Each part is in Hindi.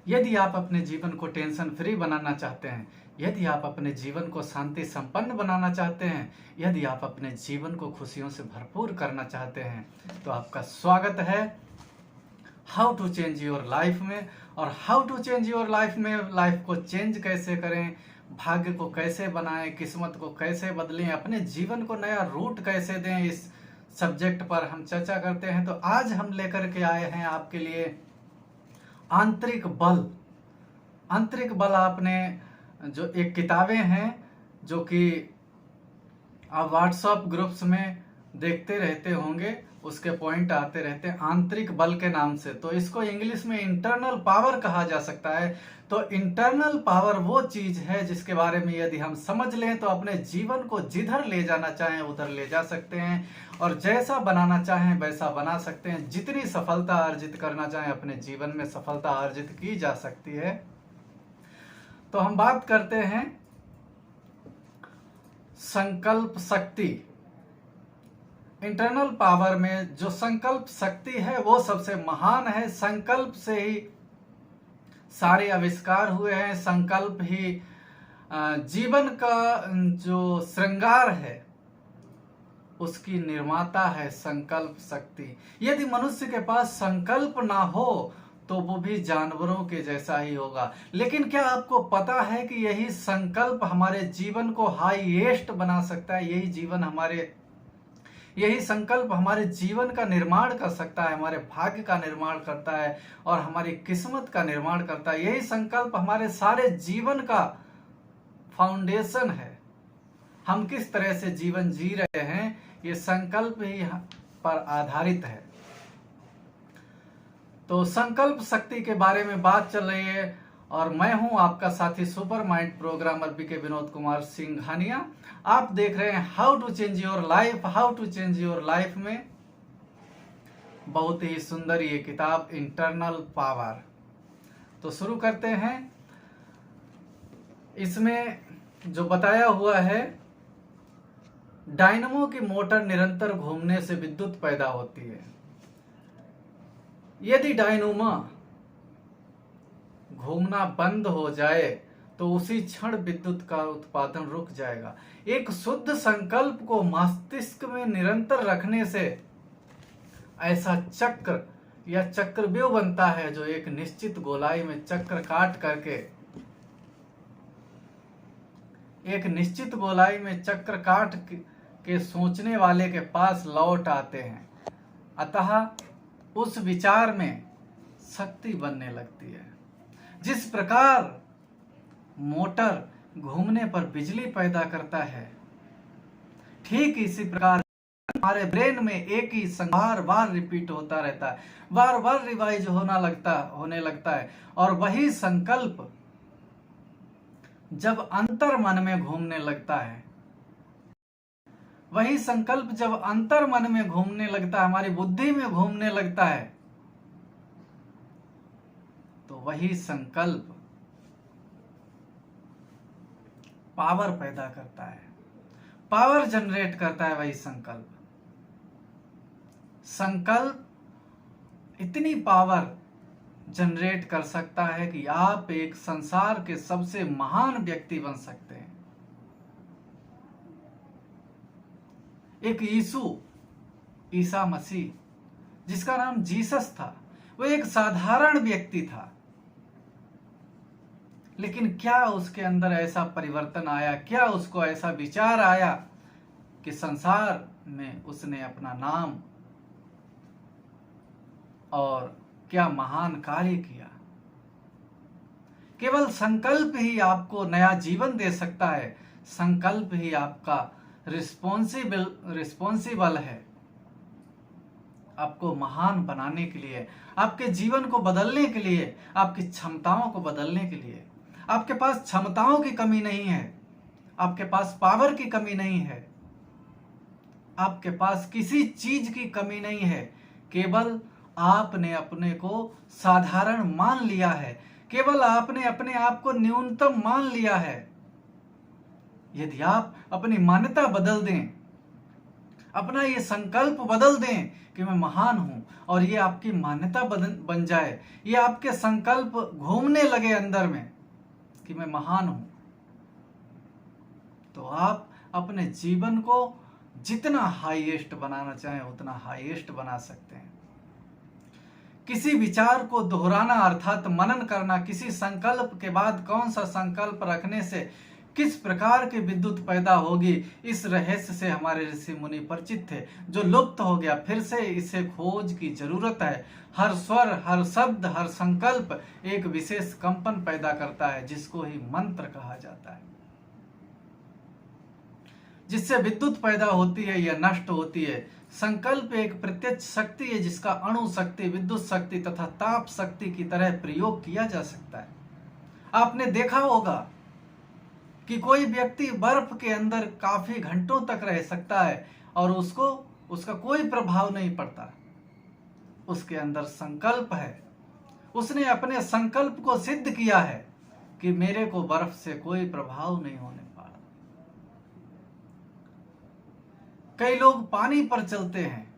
यदि आप अपने जीवन को टेंशन फ्री बनाना चाहते हैं, यदि आप अपने जीवन को शांति संपन्न बनाना चाहते हैं, यदि आप अपने जीवन को खुशियों से भरपूर करना चाहते हैं, तो आपका स्वागत है how to change your life में। और how to change your life में लाइफ को चेंज कैसे करें, भाग्य को कैसे बनाएं, किस्मत को कैसे बदलें, अपने जीवन को नया रूट कैसे दें, इस सब्जेक्ट पर हम चर्चा करते हैं। तो आज हम लेकर के आए हैं आपके लिए आंतरिक बल। आंतरिक बल आपने जो एक किताबें हैं जो कि आप व्हाट्सएप ग्रुप्स में देखते रहते होंगे, उसके पॉइंट आते रहते हैं आंतरिक बल के नाम से। तो इसको इंग्लिश में इंटरनल पावर कहा जा सकता है। तो इंटरनल पावर वो चीज है जिसके बारे में यदि हम समझ लें तो अपने जीवन को जिधर ले जाना चाहें उधर ले जा सकते हैं, और जैसा बनाना चाहें वैसा बना सकते हैं। जितनी सफलता अर्जित करना चाहें अपने जीवन में सफलता अर्जित की जा सकती है। तो हम बात करते हैं संकल्प शक्ति। इंटरनल पावर में जो संकल्प शक्ति है वो सबसे महान है। संकल्प से ही सारे आविष्कार हुए हैं। संकल्प ही जीवन का जो श्रृंगार है उसकी निर्माता है संकल्प शक्ति। यदि मनुष्य के पास संकल्प ना हो तो वो भी जानवरों के जैसा ही होगा। लेकिन क्या आपको पता है कि यही संकल्प हमारे जीवन को हाईएस्ट बना सकता है? यही संकल्प हमारे जीवन का निर्माण कर सकता है, हमारे भाग्य का निर्माण करता है और हमारी किस्मत का निर्माण करता है। यही संकल्प हमारे सारे जीवन का फाउंडेशन है। हम किस तरह से जीवन जी रहे हैं ये संकल्प ही पर आधारित है। तो संकल्प शक्ति के बारे में बात चल रही है और मैं हूं आपका साथी super mind programmer B K Vinod Kumar Singhania. आप देख रहे हैं how to change your life. How to change your life में बहुत ही सुंदर ये किताब इंटरनल पावर। तो शुरू करते हैं। इसमें जो बताया हुआ है, डायनमो की मोटर निरंतर घूमने से विद्युत पैदा होती है। यदि डायनमो घूमना बंद हो जाए तो उसी क्षण विद्युत का उत्पादन रुक जाएगा। एक शुद्ध संकल्प को मस्तिष्क में निरंतर रखने से ऐसा चक्र या चक्रव्यूह बनता है जो एक निश्चित गोलाई में चक्र काट करके सोचने वाले के पास लौट आते हैं। अतः उस विचार में शक्ति बनने लगती है। जिस प्रकार मोटर घूमने पर बिजली पैदा करता है, ठीक इसी प्रकार हमारे ब्रेन में एक ही बार बार रिपीट होता रहता है, बार बार रिवाइज होने लगता है। और वही संकल्प जब अंतर मन में घूमने लगता है, हमारी बुद्धि में घूमने लगता है, तो वही संकल्प पावर पैदा करता है, पावर जनरेट करता है। वही संकल्प इतनी पावर जनरेट कर सकता है कि आप एक संसार के सबसे महान व्यक्ति बन सकते हैं। एक ईसा मसीह, जिसका नाम जीसस था, वो एक साधारण व्यक्ति था, लेकिन क्या उसके अंदर ऐसा परिवर्तन आया, क्या उसको ऐसा विचार आया कि संसार में उसने अपना नाम और क्या महान कार्य किया। केवल संकल्प ही आपको नया जीवन दे सकता है। संकल्प ही आपका रिस्पॉन्सिबल है आपको महान बनाने के लिए, आपके जीवन को बदलने के लिए, आपकी क्षमताओं को बदलने के लिए। आपके पास क्षमताओं की कमी नहीं है, आपके पास पावर की कमी नहीं है, आपके पास किसी चीज की कमी नहीं है। केवल आपने अपने को साधारण मान लिया है, केवल आपने अपने आप को न्यूनतम मान लिया है। यदि आप अपनी मान्यता बदल दें, अपना ये संकल्प बदल दें कि मैं महान हूं, और ये आपकी मान्यता बन जाए। ये आपके संकल्प घूमने लगे अंदर में कि मैं महान हूं, तो आप अपने जीवन को जितना हाईएस्ट बनाना चाहें उतना हाईएस्ट बना सकते हैं। किसी विचार को दोहराना अर्थात मनन करना, किसी संकल्प के बाद कौन सा संकल्प रखने से किस प्रकार की विद्युत पैदा होगी, इस रहस्य से हमारे ऋषि मुनि परिचित थे, जो लुप्त हो गया। फिर से इसे खोज की जरूरत है। हर स्वर, हर शब्द, हर संकल्प एक विशेष कंपन पैदा करता है, जिसको ही मंत्र कहा जाता है, जिससे विद्युत पैदा होती है या नष्ट होती है। संकल्प एक प्रत्यक्ष शक्ति है, जिसका अणु शक्ति, विद्युत शक्ति तथा ताप शक्ति की तरह प्रयोग किया जा सकता है। आपने देखा होगा कि कोई व्यक्ति बर्फ के अंदर काफी घंटों तक रह सकता है और उसका कोई प्रभाव नहीं पड़ता। उसके अंदर संकल्प है, उसने अपने संकल्प को सिद्ध किया है कि मेरे को बर्फ से कोई प्रभाव नहीं होने वाला। कई लोग पानी पर चलते हैं,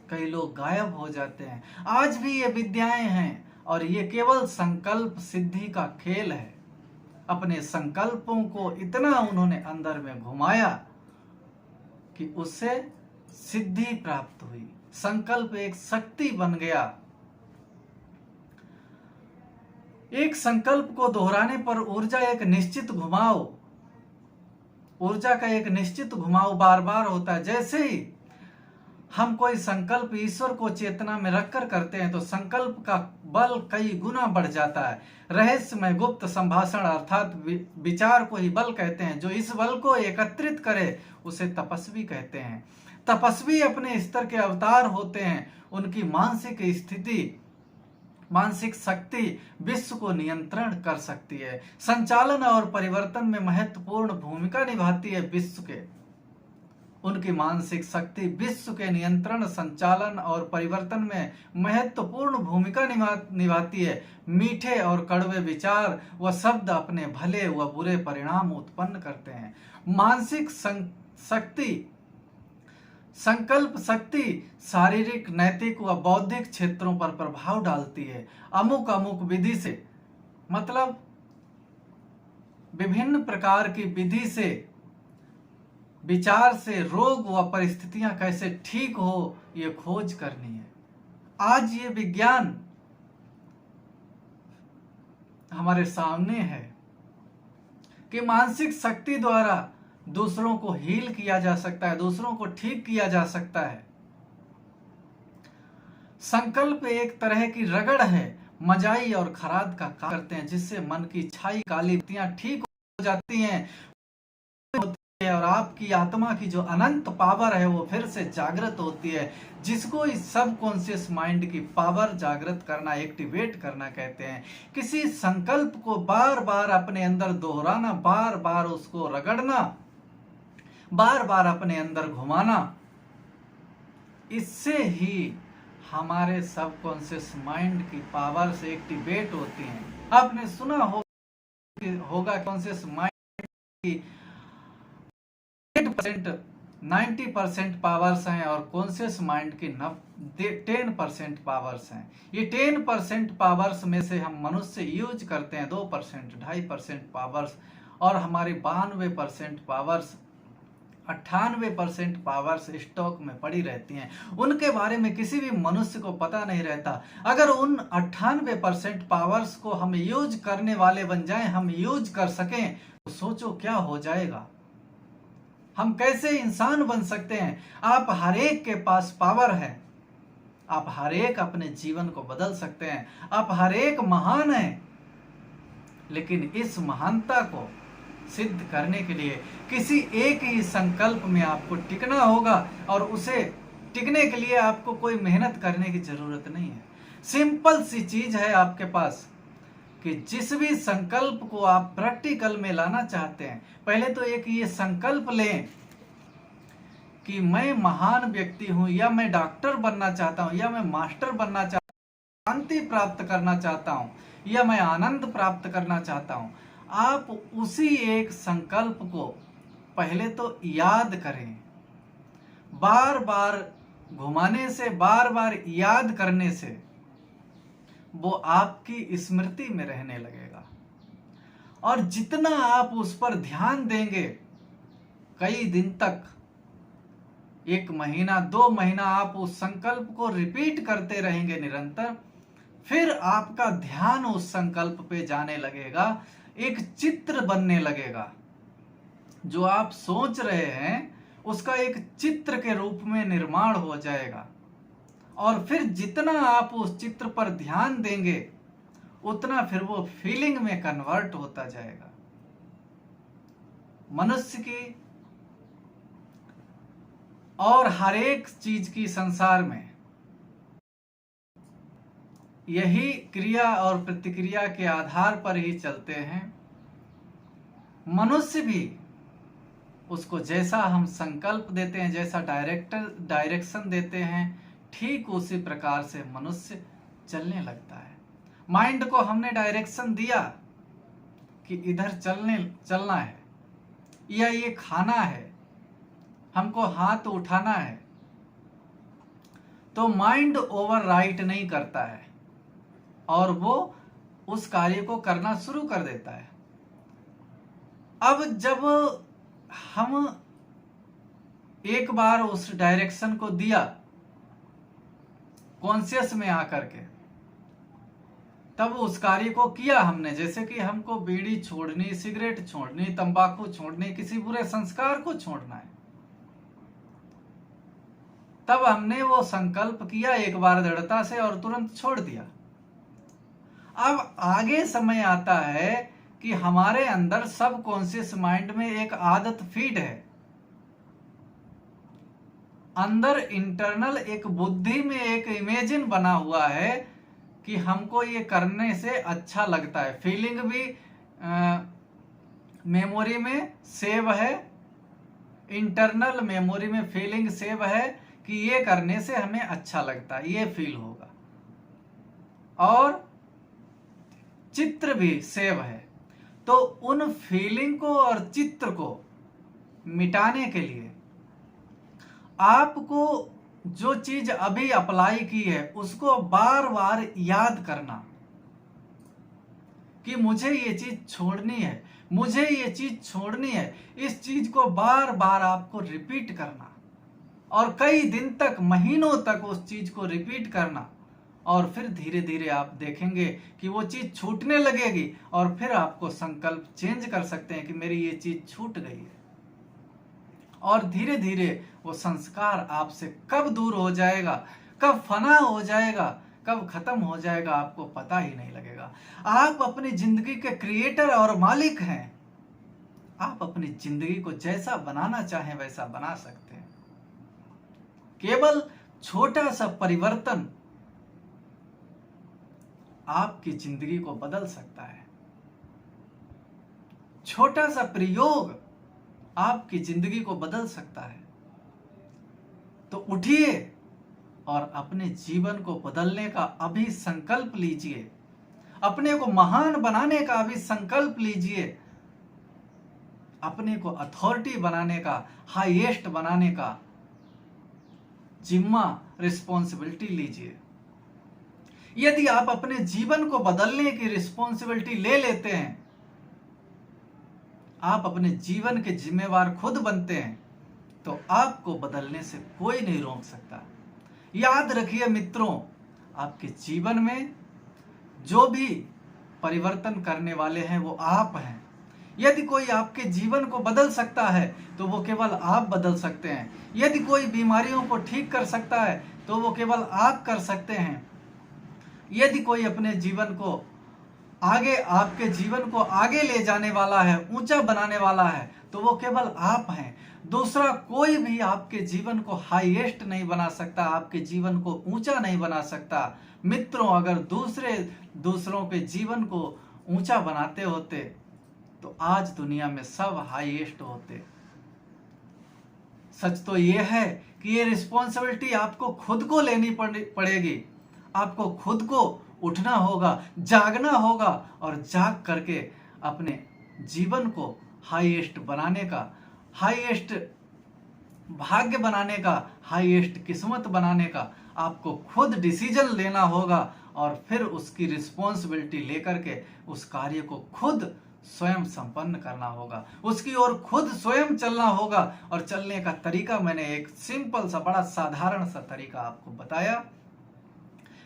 कई लोग गायब हो जाते हैं। आज भी ये विद्याएं हैं और ये केवल संकल्प सिद्धि का खेल है। अपने संकल्पों को इतना उन्होंने अंदर में घुमाया कि उससे सिद्धि प्राप्त हुई। संकल्प एक शक्ति बन गया। एक संकल्प को दोहराने पर ऊर्जा का एक निश्चित घुमाव बार बार होता है। जैसे ही हम कोई संकल्प ईश्वर को चेतना में रखकर करते हैं तो संकल्प का बल कई गुना बढ़ जाता है। रहस्यमय गुप्त संभाषण अर्थात विचार को ही बल कहते हैं। जो इस बल को एकत्रित करे उसे तपस्वी कहते हैं। तपस्वी अपने स्तर के अवतार होते हैं। उनकी मानसिक शक्ति विश्व को नियंत्रण कर सकती है, संचालन और परिवर्तन में महत्वपूर्ण भूमिका निभाती है। उनकी मानसिक शक्ति विश्व के नियंत्रण, संचालन और परिवर्तन में महत्वपूर्ण भूमिका निभाती है। मीठे और कड़वे विचार व शब्द अपने भले व बुरे परिणाम उत्पन्न करते हैं। मानसिक शक्ति, संकल्प शक्ति शारीरिक, नैतिक व बौद्धिक क्षेत्रों पर प्रभाव डालती है। अमुक विधि से, मतलब विभिन्न प्रकार की विधि से, विचार से रोग व परिस्थितियां कैसे ठीक हो, ये खोज करनी है। आज ये विज्ञान हमारे सामने है कि मानसिक शक्ति द्वारा दूसरों को हील किया जा सकता है, दूसरों को ठीक किया जा सकता है। संकल्प एक तरह की रगड़ है, मजाई और खराद का काम करते हैं, जिससे मन की छाई काली पत्तियां ठीक हो जाती हैं और आपकी आत्मा की जो अनंत पावर है वो फिर से जागृत होती है, जिसको इस सबकॉन्शियस माइंड की पावर जागृत करना, एक्टिवेट करना कहते हैं। किसी संकल्प को बार बार अपने अंदर दोहराना, बार बार उसको रगड़ना, बार बार अपने अंदर घुमाना, इससे ही हमारे सबकॉन्शियस माइंड की पावर से एक्टिवेट होती हैं। आपने सुना होगा कॉन्शियस माइंड की 90% पावर्स हैं और कॉन्शियस माइंड की 10% पावर्स हैं। ये 10% पावर्स में से हम मनुष्य यूज करते हैं 2%, 2.5% पावर्स, और हमारी 92% पावर्स, 98% पावर्स स्टॉक में पड़ी रहती हैं। उनके बारे में किसी भी मनुष्य को पता नहीं रहता। अगर उन 98% पावर्स को हम यूज करने वाले बन जाएं, हम यूज कर सकें, तो सोचो क्या हो जाएगा। हम कैसे इंसान बन सकते हैं। आप हर एक के पास पावर है, आप हर एक अपने जीवन को बदल सकते हैं, आप हर एक महान हैं। लेकिन इस महानता को सिद्ध करने के लिए किसी एक ही संकल्प में आपको टिकना होगा, और उसे टिकने के लिए आपको कोई मेहनत करने की जरूरत नहीं है। सिंपल सी चीज है आपके पास कि जिस भी संकल्प को आप प्रैक्टिकल में लाना चाहते हैं, पहले तो एक ये संकल्प लें कि मैं महान व्यक्ति हूं, या मैं डॉक्टर बनना चाहता हूं, या मैं मास्टर बनना चाहता हूं, शांति प्राप्त करना चाहता हूं, या मैं आनंद प्राप्त करना चाहता हूं। आप उसी एक संकल्प को पहले तो याद करें, बार बार घुमाने से, बार बार याद करने से वो आपकी स्मृति में रहने लगेगा। और जितना आप उस पर ध्यान देंगे, कई दिन तक, 1 महीना 2 महीना आप उस संकल्प को रिपीट करते रहेंगे निरंतर, फिर आपका ध्यान उस संकल्प पे जाने लगेगा, एक चित्र बनने लगेगा। जो आप सोच रहे हैं उसका एक चित्र के रूप में निर्माण हो जाएगा। और फिर जितना आप उस चित्र पर ध्यान देंगे उतना फिर वो फीलिंग में कन्वर्ट होता जाएगा। मनुष्य की और हर एक चीज की संसार में यही क्रिया और प्रतिक्रिया के आधार पर ही चलते हैं। मनुष्य भी उसको जैसा हम संकल्प देते हैं, जैसा डायरेक्शन देते हैं, ठीक उसी प्रकार से मनुष्य चलने लगता है। माइंड को हमने डायरेक्शन दिया कि इधर चलना है, या ये खाना है, हमको हाथ उठाना है, तो माइंड ओवरराइट नहीं करता है और वो उस कार्य को करना शुरू कर देता है। अब जब हम एक बार उस डायरेक्शन को दिया कॉन्शियस में आकर के, तब उस कार्य को किया हमने, जैसे कि हमको बीड़ी छोड़नी, सिगरेट छोड़नी, तंबाकू छोड़नी, किसी बुरे संस्कार को छोड़ना है, तब हमने वो संकल्प किया एक बार दृढ़ता से और तुरंत छोड़ दिया। अब आगे समय आता है कि हमारे अंदर सब कॉन्शियस माइंड में एक आदत फीड है, अंदर इंटरनल एक बुद्धि में एक इमेजिन बना हुआ है कि हमको ये करने से अच्छा लगता है। फीलिंग भी मेमोरी में सेव है, इंटरनल मेमोरी में फीलिंग सेव है कि ये करने से हमें अच्छा लगता है, ये फील होगा। और चित्र भी सेव है। तो उन फीलिंग को और चित्र को मिटाने के लिए आपको जो चीज अभी अप्लाई की है उसको बार बार याद करना कि मुझे ये चीज छोड़नी है, मुझे ये चीज छोड़नी है। इस चीज को बार बार आपको रिपीट करना और कई दिन तक, महीनों तक उस चीज को रिपीट करना, और फिर धीरे धीरे आप देखेंगे कि वो चीज छूटने लगेगी और फिर आपको संकल्प चेंज कर सकते हैं कि मेरी ये चीज छूट गई है। और धीरे धीरे वो संस्कार आपसे कब दूर हो जाएगा, कब फना हो जाएगा, कब खत्म हो जाएगा, आपको पता ही नहीं लगेगा। आप अपनी जिंदगी के क्रिएटर और मालिक हैं। आप अपनी जिंदगी को जैसा बनाना चाहें वैसा बना सकते हैं। केवल छोटा सा परिवर्तन आपकी जिंदगी को बदल सकता है। छोटा सा प्रयोग आपकी जिंदगी को बदल सकता है। तो उठिए और अपने जीवन को बदलने का अभी संकल्प लीजिए, अपने को महान बनाने का अभी संकल्प लीजिए, अपने को अथॉरिटी बनाने का, हाईएस्ट बनाने का जिम्मा, रिस्पॉन्सिबिलिटी लीजिए। यदि आप अपने जीवन को बदलने की रिस्पॉन्सिबिलिटी ले लेते हैं, आप अपने जीवन के जिम्मेवार खुद बनते हैं, तो आपको बदलने से कोई नहीं रोक सकता। याद रखिए मित्रों, आपके जीवन में जो भी परिवर्तन करने वाले हैं वो आप हैं। यदि कोई आपके जीवन को बदल सकता है तो वो केवल आप बदल सकते हैं। यदि कोई बीमारियों को ठीक कर सकता है तो वो केवल आप कर सकते हैं। यदि कोई अपने जीवन को आगे, आपके जीवन को आगे ले जाने वाला है, ऊंचा बनाने वाला है, तो वो केवल आप हैं। दूसरा कोई भी आपके जीवन को हाईएस्ट नहीं बना सकता, आपके जीवन को ऊंचा नहीं बना सकता। मित्रों, अगर दूसरों के जीवन को ऊंचा बनाते होते तो आज दुनिया में सब हाईएस्ट होते। सच तो ये है कि ये रिस्पॉन्सिबिलिटी आपको खुद को लेनी पड़ेगी। आपको खुद को उठना होगा, जागना होगा और जाग करके अपने जीवन को हाईएस्ट बनाने का, हाईएस्ट भाग्य बनाने का, हाईएस्ट किस्मत बनाने का आपको खुद डिसीजन लेना होगा और फिर उसकी रिस्पॉन्सिबिलिटी लेकर के उस कार्य को खुद स्वयं संपन्न करना होगा, उसकी ओर खुद स्वयं चलना होगा। और चलने का तरीका मैंने एक सिंपल सा बड़ा साधारण सा तरीका आपको बताया।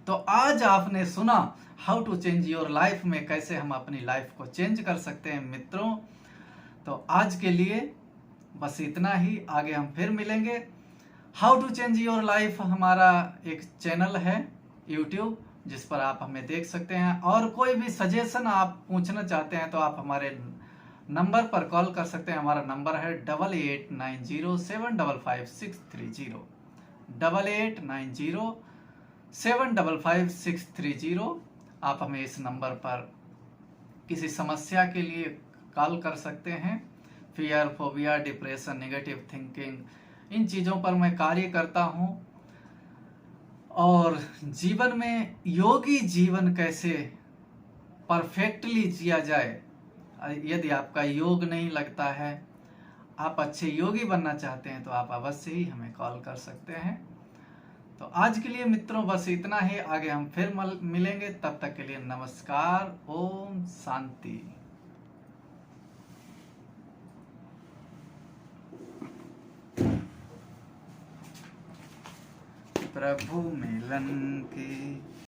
तो आज आपने सुना how to change your life में कैसे हम अपनी लाइफ को चेंज कर सकते हैं मित्रों। तो आज के लिए बस इतना ही, आगे हम फिर मिलेंगे। How to change your life हमारा एक चैनल है यूट्यूब, जिस पर आप हमें देख सकते हैं। और कोई भी सजेशन आप पूछना चाहते हैं तो आप हमारे नंबर पर कॉल कर सकते हैं। हमारा नंबर है 8890755630, 8890755630। आप हमें इस नंबर पर किसी समस्या के लिए कॉल कर सकते हैं। Fear, phobia, depression, negative thinking, इन चीज़ों पर मैं कार्य करता हूँ। और जीवन में योगी जीवन कैसे परफेक्टली जिया जाए, यदि आपका योग नहीं लगता है, आप अच्छे योगी बनना चाहते हैं, तो आप अवश्य ही हमें कॉल कर सकते हैं। तो आज के लिए मित्रों बस इतना ही, आगे हम फिर मिलेंगे। तब तक के लिए नमस्कार, ओम शांति। प्रभु मिलन की